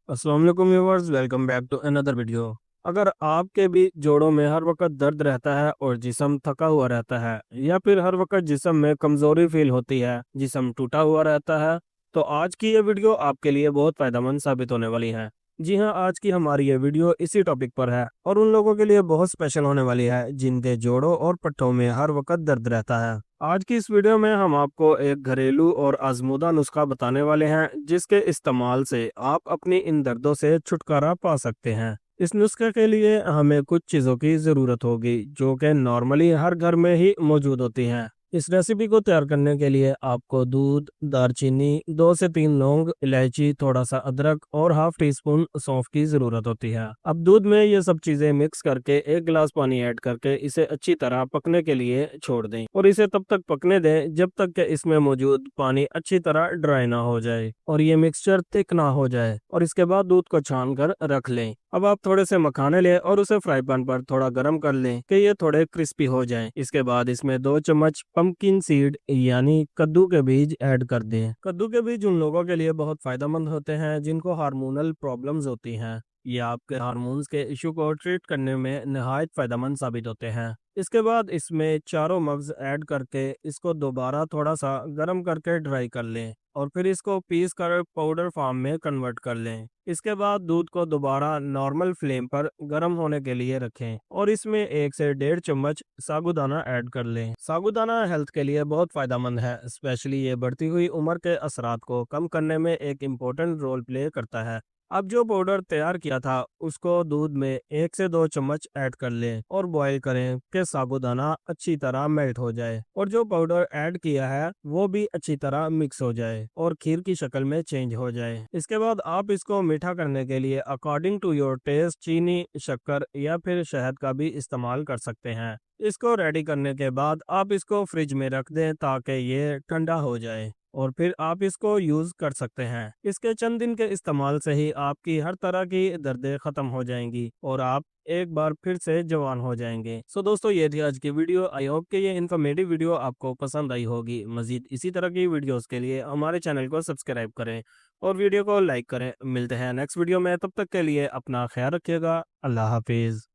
अस्सलाम वालेकुम viewers, welcome back to another video. अगर आपके भी जोड़ों में हर वक्त दर्द रहता है और जिस्म थका हुआ रहता है, या फिर हर वक्त जिस्म में कमजोरी फील होती है, जिस्म टूटा हुआ रहता है, तो आज की ये वीडियो आपके लिए बहुत फायदेमंद साबित होने वाली है। जी हाँ, आज की हमारी ये वीडियो इसी टॉपिक पर है और उन लोगों के लिए बहुत स्पेशल होने वाली है जिनके जोड़ों और पट्टों में हर वक्त दर्द रहता है। आज की इस वीडियो में हम आपको एक घरेलू और आजमूदा नुस्खा बताने वाले हैं जिसके इस्तेमाल से आप अपनी इन दर्दों से छुटकारा पा सकते हैं। इस नुस्खे के लिए हमें कुछ चीज़ों की ज़रूरत होगी जो कि नॉर्मली हर घर में ही मौजूद होती हैं। इस रेसिपी को तैयार करने के लिए आपको दूध, दालचीनी, 2 से 3 लौंग, इलायची, थोड़ा सा अदरक और हाफ टी स्पून सौंफ की जरूरत होती है। अब दूध में ये सब चीजें मिक्स करके 1 गिलास पानी ऐड करके इसे अच्छी तरह पकने के लिए छोड़ दें और इसे तब तक पकने दें जब तक कि इसमें मौजूद पानी अच्छी तरह ड्राई ना हो जाए और ये मिक्सचर थिक ना हो जाए, और इसके बाद दूध को छान कर रख लें। अब आप थोड़े से मखाने लें और उसे फ्राई पैन पर थोड़ा गर्म कर लें कि ये थोड़े क्रिस्पी हो जाएं। इसके बाद इसमें 2 चम्मच पंपकिन सीड यानी कद्दू के बीज ऐड कर दें। कद्दू के बीज उन लोगों के लिए बहुत फायदेमंद होते हैं जिनको हार्मोनल प्रॉब्लम्स होती हैं। ये आपके हार्मोन्स के इशू को ट्रीट करने में नहायत फायदेमंद साबित होते हैं। इसके बाद इसमें चारों मग्ज ऐड करके इसको दोबारा थोड़ा सा गर्म करके ड्राई कर लें और फिर इसको पीस कर पाउडर फॉर्म में कन्वर्ट कर लें। इसके बाद दूध को दोबारा नॉर्मल फ्लेम पर गर्म होने के लिए रखें और इसमें 1 से 1.5 चम्मच साबूदाना ऐड कर लें। साबूदाना हेल्थ के लिए बहुत फायदेमंद है, स्पेशली ये बढ़ती हुई उम्र के असरात को कम करने में एक इम्पोर्टेंट रोल प्ले करता है। अब जो पाउडर तैयार किया था उसको दूध में 1 से 2 चम्मच ऐड कर लें और बॉईल करें कि साबूदाना अच्छी तरह मेल्ट हो जाए और जो पाउडर ऐड किया है वो भी अच्छी तरह मिक्स हो जाए और खीर की शक्ल में चेंज हो जाए। इसके बाद आप इसको मीठा करने के लिए अकॉर्डिंग टू योर टेस्ट चीनी, शक्कर या फिर शहद का भी इस्तेमाल कर सकते हैं। इसको रेडी करने के बाद आप इसको फ्रिज में रख दें ताकि ये ठंडा हो जाए और फिर आप इसको यूज कर सकते हैं। इसके चंद दिन के इस्तेमाल से ही आपकी हर तरह की दर्दें खत्म हो जाएंगी और आप एक बार फिर से जवान हो जाएंगे। सो दोस्तों, ये थी आज की वीडियो। आई होप कि ये इन्फॉर्मेटिव वीडियो आपको पसंद आई होगी। मजीद इसी तरह की वीडियोस के लिए हमारे चैनल को सब्सक्राइब करें और वीडियो को लाइक करें। मिलते हैं नेक्स्ट वीडियो में, तब तक के लिए अपना ख्याल रखिएगा। अल्लाह हाफिज।